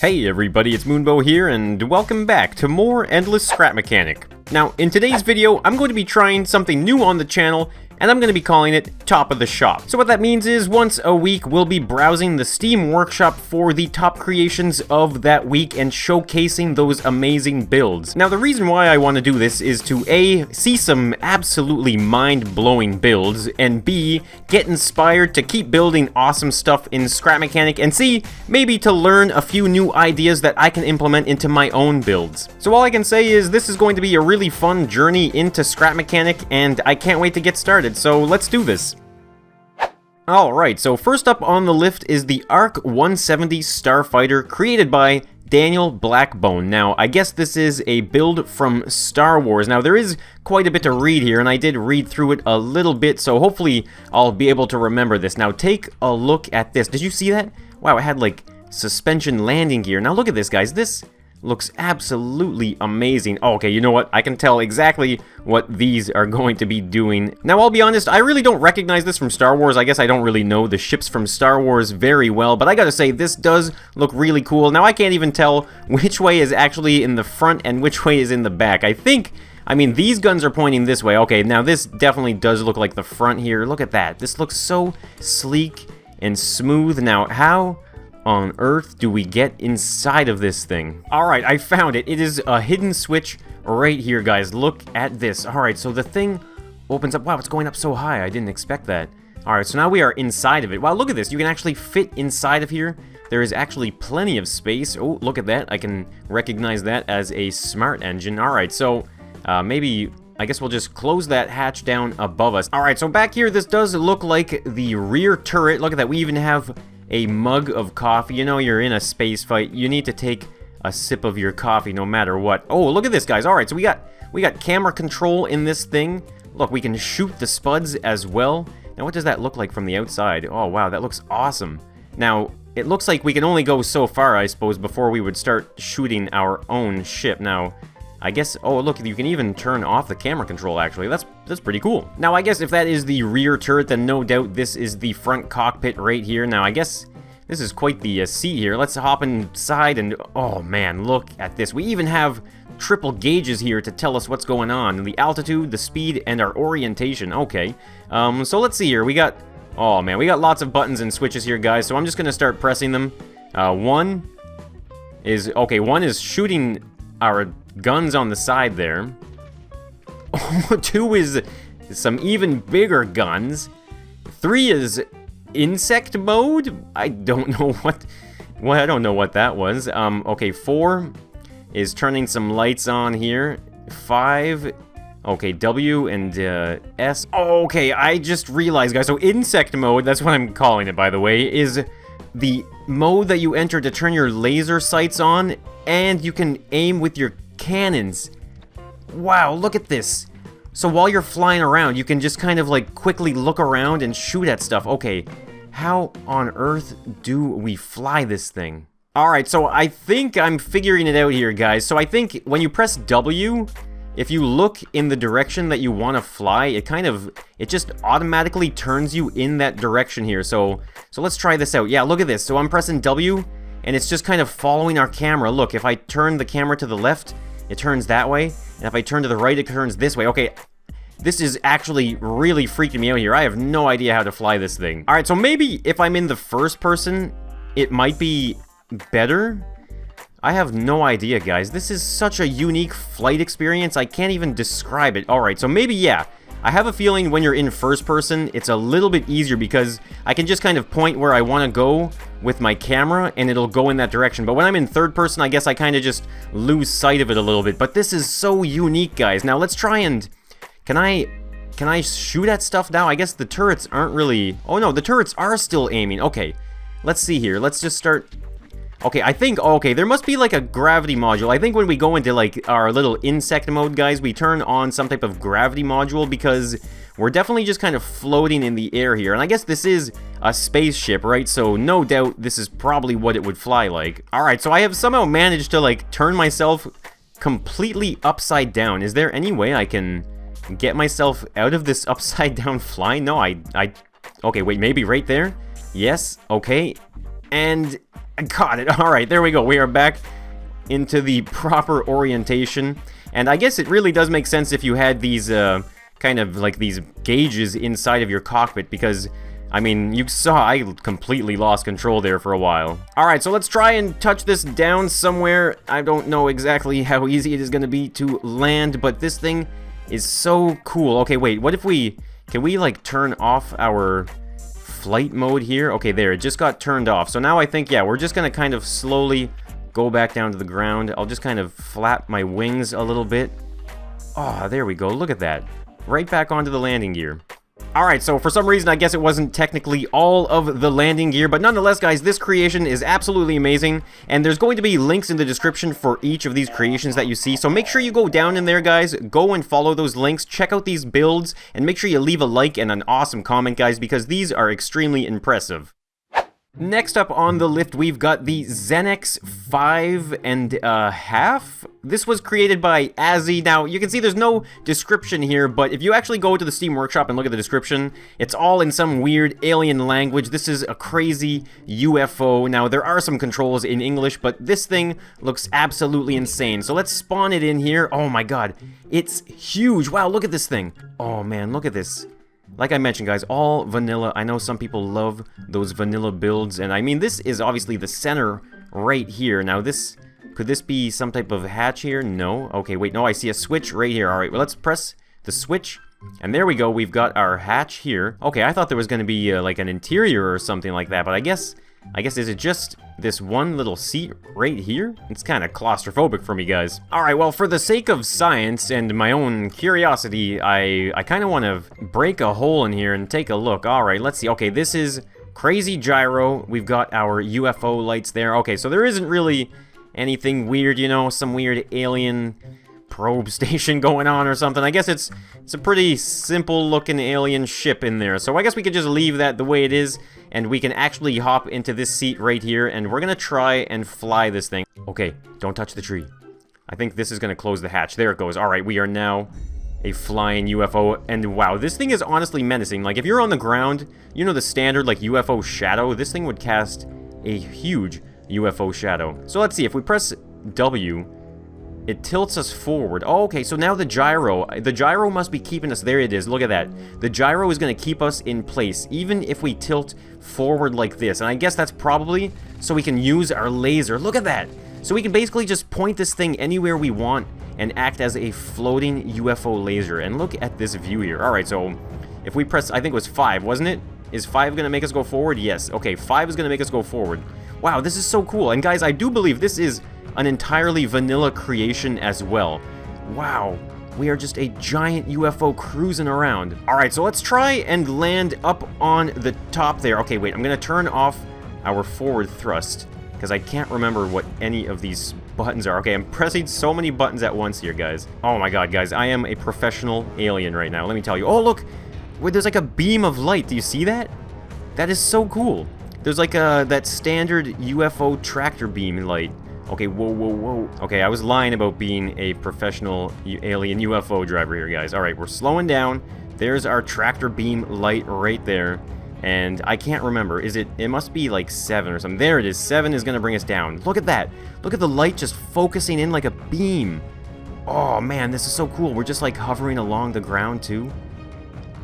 Hey everybody, it's Moonbo here, and welcome back to more Endless Scrap Mechanic. Now, in today's video, I'm going to be trying something new on the channel, and I'm going to be calling it Top of the Shop. So what that means is, once a week, we'll be browsing the Steam Workshop for the top creations of that week and showcasing those amazing builds. Now, the reason why I want to do this is to A, see some absolutely mind-blowing builds, and B, get inspired to keep building awesome stuff in Scrap Mechanic, and C, maybe to learn a few new ideas that I can implement into my own builds. So all I can say is this is going to be a really fun journey into Scrap Mechanic, and I can't wait to get started. So let's do this. Alright, so first up on the list is the ARC 170 Starfighter, created by Daniel Blackbone. Now, I guess this is a build from Star Wars. Now, there is quite a bit to read here, and I did read through it a little bit, so hopefully I'll be able to remember this. Now, take a look at this. Did you see that? Wow, it had, like, suspension landing gear. Now, look at this, guys. This looks absolutely amazing. Oh, okay, you know what? I can tell exactly what these are going to be doing. Now, I'll be honest, I really don't recognize this from Star Wars. I guess I don't really know the ships from Star Wars very well, but I gotta say, this does look really cool. Now, I can't even tell which way is actually in the front and which way is in the back. I mean, these guns are pointing this way. Okay, now this definitely does look like the front here. Look at that. This looks so sleek and smooth. Now, how on earth do we get inside of this thing? Alright, I found it. It is a hidden switch right here, guys. Look at this. Alright, so the thing opens up. Wow, it's going up so high. I didn't expect that. Alright, so now we are inside of it. Wow, look at this. You can actually fit inside of here. There is actually plenty of space. Oh, look at that. I can recognize that as a smart engine. Alright, so maybe I guess we'll just close that hatch down above us. Alright, so back here, this does look like the rear turret. Look at that. We even have a mug of coffee. You know, you're in a space fight, you need to take a sip of your coffee no matter what. Oh, look at this, guys. Alright, so we got camera control in this thing. Look, we can shoot the spuds as well. Now, what does that look like from the outside? Oh, wow, that looks awesome. Now, it looks like we can only go so far, I suppose, before we would start shooting our own ship. Now, I guess, oh, look, you can even turn off the camera control, actually. That's pretty cool. Now, I guess if that is the rear turret, then no doubt this is the front cockpit right here. Now, I guess this is quite the seat here. Let's hop inside and, oh, man, look at this. We even have triple gauges here to tell us what's going on. The altitude, the speed, and our orientation. Okay, so let's see here. We got, oh, man, we got lots of buttons and switches here, guys, so I'm just going to start pressing them. One is shooting our guns on the side there. 2 is some even bigger guns. 3 is insect mode. I don't know I don't know what that was. Okay, 4 is turning some lights on here. 5, okay, W and S. Oh, okay, I just realized, guys. So insect mode, that's what I'm calling it, by the way, is the mode that you enter to turn your laser sights on, and you can aim with your cannons. Wow, look at this. So while you're flying around, you can just kind of like quickly look around and shoot at stuff. Okay, how on earth do we fly this thing? Alright, so I think I'm figuring it out here, guys. So I think when you press W, if you look in the direction that you want to fly, it just automatically turns you in that direction here. So let's try this out. Yeah, look at this. So I'm pressing W, and it's just kind of following our camera. Look, if I turn the camera to the left, it turns that way. And if I turn to the right, it turns this way. Okay, this is actually really freaking me out here. I have no idea how to fly this thing. Alright, so maybe if I'm in the first person, it might be better. I have no idea, guys. This is such a unique flight experience. I can't even describe it. Alright, so maybe, yeah. I have a feeling when you're in first person, it's a little bit easier because I can just kind of point where I want to go with my camera and it'll go in that direction. But when I'm in third person, I guess I kind of just lose sight of it a little bit. But this is so unique, guys. Now let's try and... Can I shoot at stuff now? I guess the turrets aren't really... Oh no, the turrets are still aiming. Okay, let's see here. Let's just start... Okay, I think, okay, there must be like a gravity module. I think when we go into like our little insect mode, guys, we turn on some type of gravity module because we're definitely just kind of floating in the air here. And I guess this is a spaceship, right? So no doubt this is probably what it would fly like. Alright, so I have somehow managed to like turn myself completely upside down. Is there any way I can get myself out of this upside down flying? No, okay, wait, maybe right there? Yes, okay. And I got it. Alright, there we go. We are back into the proper orientation. And I guess it really does make sense if you had these, kind of like these gauges inside of your cockpit, because, I mean, you saw I completely lost control there for a while. Alright, so let's try and touch this down somewhere. I don't know exactly how easy it is going to be to land, but this thing is so cool. Okay, wait, what if we... Can we, like, turn off our flight mode here? Okay, there, it just got turned off. So now I think, yeah, we're just going to kind of slowly go back down to the ground. I'll just kind of flap my wings a little bit. Oh, there we go. Look at that. Right back onto the landing gear. Alright, so for some reason, I guess it wasn't technically all of the landing gear, but nonetheless, guys, this creation is absolutely amazing, and there's going to be links in the description for each of these creations that you see, so make sure you go down in there, guys, go and follow those links, check out these builds, and make sure you leave a like and an awesome comment, guys, because these are extremely impressive. Next up on the lift, we've got the Xenex 5.5. This was created by Azzy. Now, you can see there's no description here, but if you actually go to the Steam Workshop and look at the description, it's all in some weird alien language. This is a crazy UFO. Now, there are some controls in English, but this thing looks absolutely insane. So let's spawn it in here. Oh my god, it's huge. Wow, look at this thing. Oh man, look at this. Like I mentioned, guys, all vanilla. I know some people love those vanilla builds, and I mean, this is obviously the center right here. Now, this... Could this be some type of hatch here? No. Okay, wait, no, I see a switch right here. Alright, well, let's press the switch, and there we go. We've got our hatch here. Okay, I thought there was going to be, like, an interior or something like that, but I guess is it just this one little seat right here? It's kind of claustrophobic for me, guys. Alright, well, for the sake of science and my own curiosity, I kind of want to break a hole in here and take a look. Alright, let's see. Okay, this is crazy gyro. We've got our UFO lights there. Okay, so there isn't really anything weird, you know, some weird alien probe station going on or something. I guess it's a pretty simple looking alien ship in there. So I guess we could just leave that the way it is, and we can actually hop into this seat right here, and we're gonna try and fly this thing. Okay, don't touch the tree. I think this is gonna close the hatch. There it goes. Alright, we are now a flying UFO, and wow, this thing is honestly menacing. Like, if you're on the ground, you know the standard, like, UFO shadow, this thing would cast a huge UFO shadow. So let's see, if we press W, it tilts us forward. Oh, okay, so now the gyro must be keeping us, there it is, look at that. The gyro is going to keep us in place, even if we tilt forward like this. And I guess that's probably so we can use our laser. Look at that! So we can basically just point this thing anywhere we want and act as a floating UFO laser. And look at this view here. Alright, so if we press, I think it was 5, wasn't it? Is 5 going to make us go forward? Yes. Okay, 5 is going to make us go forward. Wow, this is so cool. And guys, I do believe this is an entirely vanilla creation as well. Wow, we are just a giant UFO cruising around. Alright, so let's try and land up on the top there. Okay, wait, I'm going to turn off our forward thrust, because I can't remember what any of these buttons are. Okay, I'm pressing so many buttons at once here, guys. Oh my god, guys, I am a professional alien right now, let me tell you. Oh, look! Wait, there's like a beam of light. Do you see that? That is so cool. There's like that standard UFO tractor beam light. Okay, whoa, whoa, whoa. Okay, I was lying about being a professional alien UFO driver here, guys. Alright, we're slowing down. There's our tractor beam light right there. And I can't remember. It must be like 7 or something. There it is. 7 is going to bring us down. Look at that. Look at the light just focusing in like a beam. Oh, man, this is so cool. We're just like hovering along the ground, too.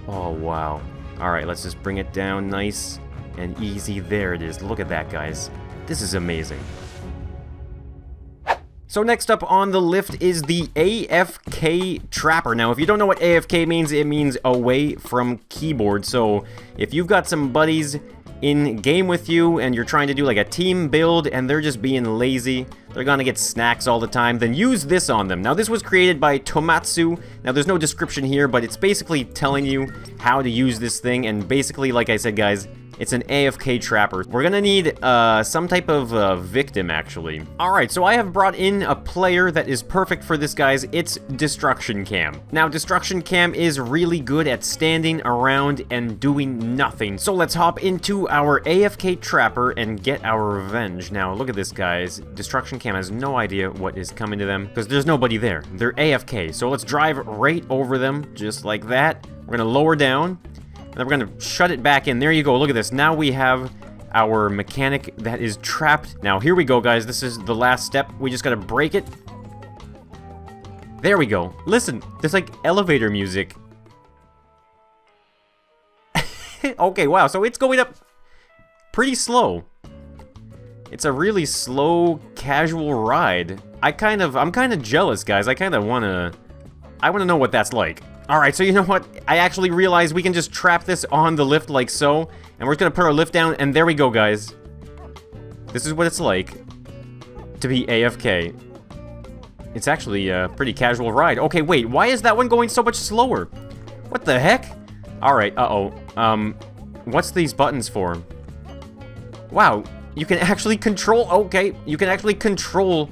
Oh, wow. Alright, let's just bring it down nice and easy. There it is. Look at that, guys. This is amazing. So next up on the lift is the AFK Trapper. Now, if you don't know what AFK means, it means away from keyboard. So if you've got some buddies in game with you and you're trying to do like a team build and they're just being lazy, they're gonna get snacks all the time, then use this on them. Now, this was created by Tomatsu. Now, there's no description here, but it's basically telling you how to use this thing. And basically, like I said, guys, it's an AFK Trapper. We're gonna need some type of victim, actually. Alright, so I have brought in a player that is perfect for this, guys. It's Destruction Cam. Now, Destruction Cam is really good at standing around and doing nothing. So let's hop into our AFK Trapper and get our revenge. Now, look at this, guys. Destruction Cam has no idea what is coming to them because there's nobody there. They're AFK. So let's drive right over them, just like that. We're gonna lower down. And then we're going to shut it back in. There you go. Look at this. Now we have our mechanic that is trapped. Now, here we go, guys. This is the last step. We just gotta break it. There we go. Listen, there's like elevator music. Okay, wow, so it's going up pretty slow. It's a really slow, casual ride. I'm kind of jealous, guys. I wanna know what that's like. Alright, so you know what? I actually realized we can just trap this on the lift like so. And we're just gonna put our lift down, and there we go, guys. This is what it's like to be AFK. It's actually a pretty casual ride. Okay, wait, why is that one going so much slower? What the heck? Alright, what's these buttons for? Wow, you can actually control, okay, you can actually control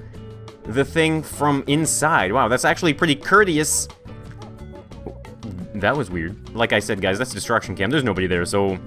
the thing from inside. Wow, that's actually pretty courteous. That was weird. Like I said, guys, that's destruction cam. There's nobody there, so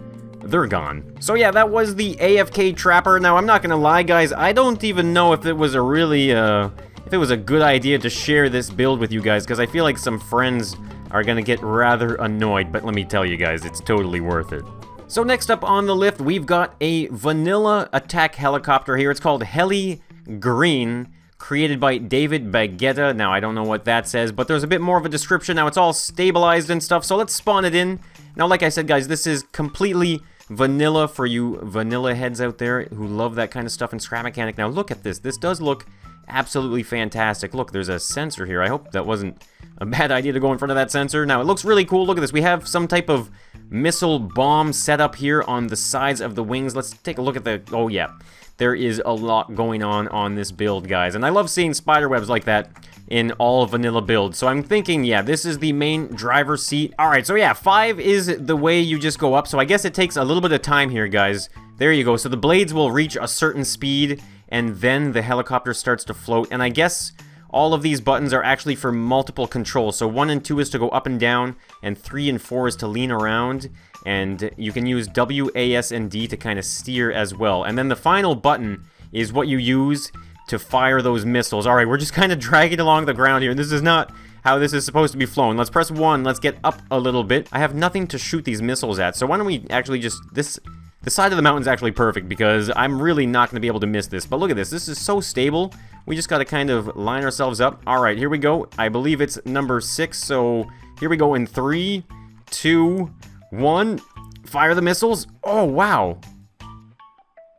they're gone. So yeah, that was the AFK Trapper. Now, I'm not gonna lie, guys, I don't even know if it was a really, if it was a good idea to share this build with you guys, because I feel like some friends are gonna get rather annoyed, but let me tell you guys, it's totally worth it. So next up on the lift, we've got a vanilla attack helicopter here. It's called Heli Green, created by David Baguetta. Now, I don't know what that says, but there's a bit more of a description. Now, it's all stabilized and stuff, so let's spawn it in. Now, like I said, guys, this is completely vanilla for you vanilla heads out there who love that kind of stuff in Scrap Mechanic. Now, look at this. This does look absolutely fantastic. Look, there's a sensor here. I hope that wasn't a bad idea to go in front of that sensor. Now, it looks really cool. Look at this. We have some type of missile bomb set up here on the sides of the wings. Let's take a look at the... Oh, yeah. There is a lot going on this build, guys. And I love seeing spider webs like that in all vanilla builds. So I'm thinking, yeah, this is the main driver's seat. Alright, so yeah, 5 is the way you just go up. So I guess it takes a little bit of time here, guys. There you go. So the blades will reach a certain speed, and then the helicopter starts to float. And I guess all of these buttons are actually for multiple controls. So 1 and 2 is to go up and down, and 3 and 4 is to lean around. And you can use W, A, S, and D to kind of steer as well. And then the final button is what you use to fire those missiles. Alright, we're just kind of dragging along the ground here. This is not how this is supposed to be flown. Let's press 1. Let's get up a little bit. I have nothing to shoot these missiles at, so why don't we actually just... The side of the mountain's actually perfect because I'm really not going to be able to miss this. But look at this. This is so stable. We just got to kind of line ourselves up. Alright, here we go. I believe it's number 6, so here we go in 3, 2... 1, fire the missiles. Oh, wow.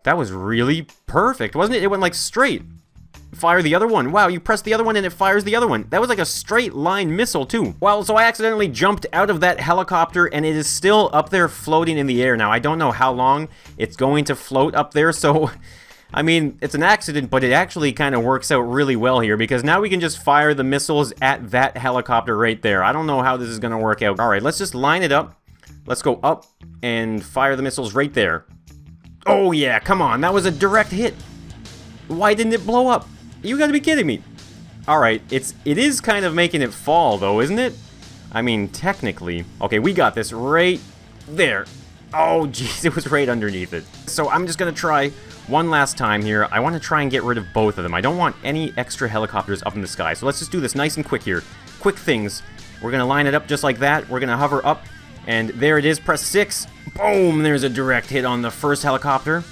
That was really perfect, wasn't it? It went like straight. Fire the other one. Wow, you press the other one and it fires the other one. That was like a straight line missile too. Well, so I accidentally jumped out of that helicopter and it is still up there floating in the air. Now, I don't know how long it's going to float up there, so... I mean, it's an accident, but it actually kind of works out really well here because now we can just fire the missiles at that helicopter right there. I don't know how this is going to work out. Alright, let's just line it up. Let's go up and fire the missiles right there. Oh yeah, come on, that was a direct hit. Why didn't it blow up? You gotta be kidding me. Alright, it is kind of making it fall though, isn't it? I mean, technically. Okay, we got this right there. Oh jeez, it was right underneath it. So I'm just gonna try one last time here. I want to try and get rid of both of them. I don't want any extra helicopters up in the sky. So let's just do this nice and quick here. Quick things. We're gonna line it up just like that. We're gonna hover up. And there it is, press 6. Boom, there's a direct hit on the first helicopter.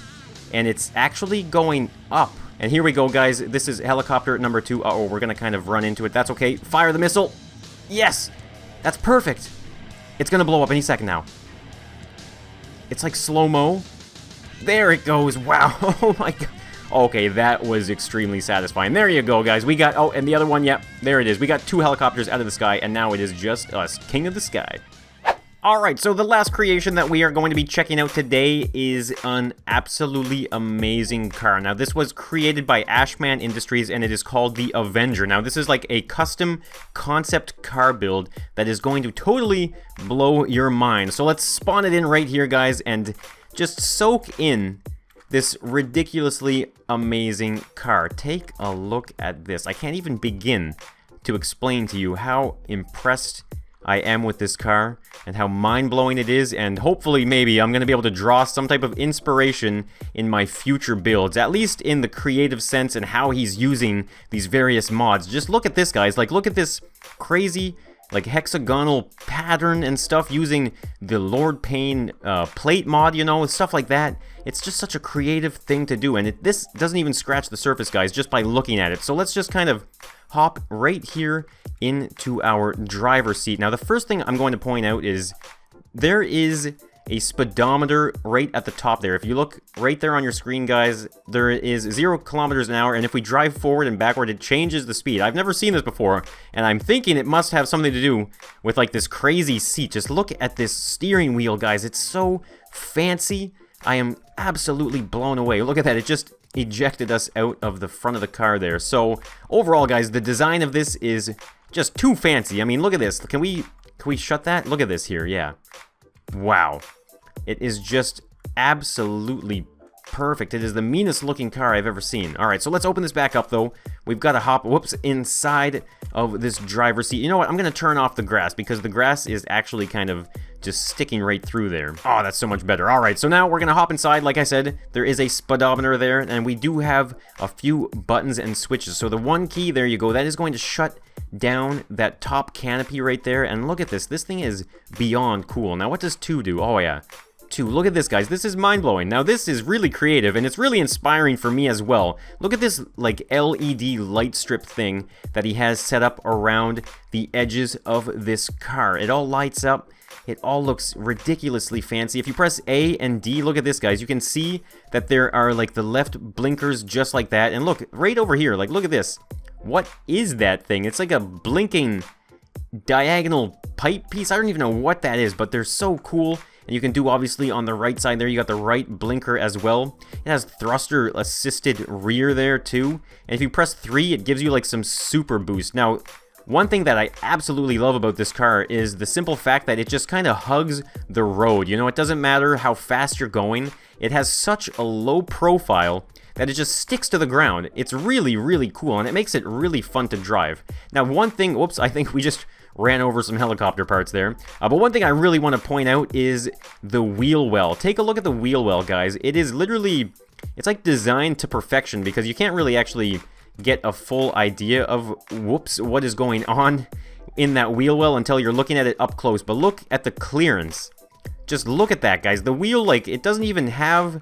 And it's actually going up. And here we go, guys. This is helicopter number 2. Uh-oh, we're going to kind of run into it. That's okay. Fire the missile. Yes! That's perfect. It's going to blow up any second now. It's like slow-mo. There it goes. Wow. Oh, my God. Okay, that was extremely satisfying. There you go, guys. We got... Oh, and the other one, yep. There it is. We got 2 helicopters out of the sky, and now it is just us. King of the sky. Alright, so the last creation that we are going to be checking out today is an absolutely amazing car. Now, this was created by Ashman Industries, and it is called the Avenger. Now, this is like a custom concept car build that is going to totally blow your mind. So let's spawn it in right here, guys, and just soak in this ridiculously amazing car. Take a look at this. I can't even begin to explain to you how impressed I am with this car and how mind-blowing it is, and hopefully maybe I'm going to be able to draw some type of inspiration in my future builds, at least in the creative sense and how he's using these various mods. Just look at this, guys. Like, look at this crazy like hexagonal pattern and stuff using the Lord Pain plate mod, you know, stuff like that. It's just such a creative thing to do, and this doesn't even scratch the surface, guys, just by looking at it. So let's just kind of hop right here into our driver's seat. Now, the first thing I'm going to point out is there is a speedometer right at the top there. If you look right there on your screen, guys, there is 0 kilometers an hour, and if we drive forward and backward, it changes the speed. I've never seen this before, and I'm thinking it must have something to do with, like, this crazy seat. Just look at this steering wheel, guys. It's so fancy. I am absolutely blown away. Look at that. It just ejected us out of the front of the car there. So, overall, guys, the design of this is just too fancy. I mean, look at this. Can we shut that? Look at this here. Yeah. Wow. It is just absolutely perfect. It is the meanest looking car I've ever seen. Alright, so let's open this back up, though. We've got to hop, inside of this driver's seat. You know what? I'm going to turn off the grass, because the grass is actually kind of just sticking right through there. Oh, that's so much better. Alright, so now we're going to hop inside. Like I said, there is a speedometer there, and we do have a few buttons and switches. So the one key, there you go, that is going to shut down that top canopy right there. And look at this. This thing is beyond cool. Now, what does 2 do? Oh, yeah. 2. Look at this, guys. This is mind-blowing. Now, this is really creative, and it's really inspiring for me as well. Look at this, like, LED light strip thing that he has set up around the edges of this car. It all lights up. It all looks ridiculously fancy. If you press A and D, look at this, guys. You can see that there are, like, the left blinkers just like that. And look, right over here, like, look at this. What is that thing? It's like a blinking diagonal pipe piece. I don't even know what that is, but they're so cool. And you can do, obviously, on the right side there, you got the right blinker as well. It has thruster assisted rear there too. And if you press 3, it gives you like some super boost. Now, one thing that I absolutely love about this car is the simple fact that it just kind of hugs the road. You know, it doesn't matter how fast you're going. It has such a low profile that it just sticks to the ground. It's really, really cool, and it makes it really fun to drive. Now, one thing, whoops, I think we just ran over some helicopter parts there. But one thing I really want to point out is the wheel well. Take a look at the wheel well, guys. It is literally, it's like designed to perfection, because you can't really actually get a full idea of, whoops, what is going on in that wheel well until you're looking at it up close. But look at the clearance. Just look at that, guys. The wheel, like, it doesn't even have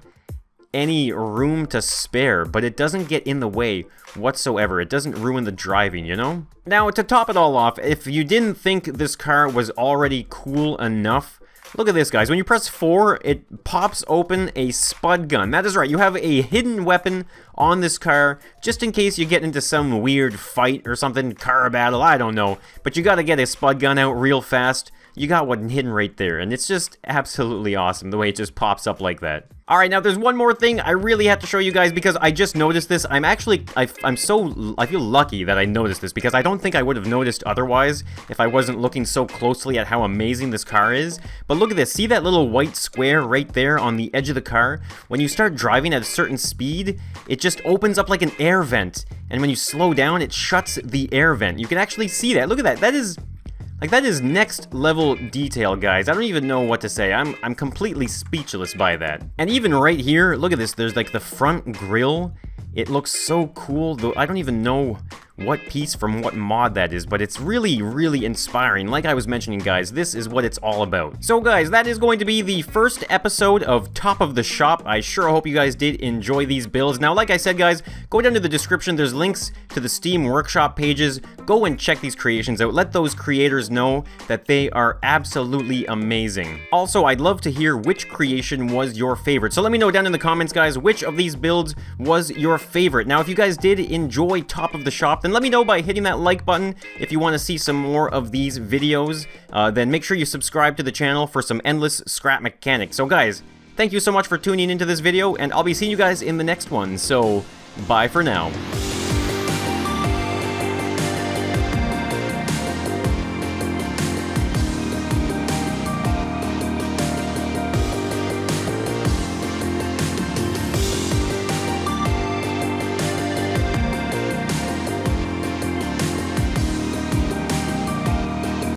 any room to spare, but it doesn't get in the way whatsoever. It doesn't ruin the driving, you know? Now, to top it all off, if you didn't think this car was already cool enough, look at this, guys. When you press 4, it pops open a spud gun. That is right, you have a hidden weapon on this car, just in case you get into some weird fight or something, car battle, I don't know. But you gotta get a spud gun out real fast. You got one hidden right there, and it's just absolutely awesome the way it just pops up like that. Alright, now there's one more thing I really have to show you guys, because I just noticed this. I feel lucky that I noticed this, because I don't think I would have noticed otherwise if I wasn't looking so closely at how amazing this car is. But look at this. See that little white square right there on the edge of the car? When you start driving at a certain speed, it just opens up like an air vent. And when you slow down, it shuts the air vent. You can actually see that. Look at that. That is next level detail, guys. I don't even know what to say. I'm completely speechless by that. And even right here, look at this. There's like the front grille. It looks so cool, though I don't even know what piece from what mod that is, but it's really, really inspiring. Like I was mentioning, guys, this is what it's all about. So, guys, that is going to be the first episode of Top of the Shop. I sure hope you guys did enjoy these builds. Now, like I said, guys, go down to the description. There's links to the Steam Workshop pages. Go and check these creations out. Let those creators know that they are absolutely amazing. Also, I'd love to hear which creation was your favorite. So let me know down in the comments, guys, which of these builds was your favorite. Now, if you guys did enjoy Top of the Shop, then let me know by hitting that like button. If you want to see some more of these videos, then make sure you subscribe to the channel for some endless scrap mechanics. So guys, thank you so much for tuning into this video, and I'll be seeing you guys in the next one. So, bye for now.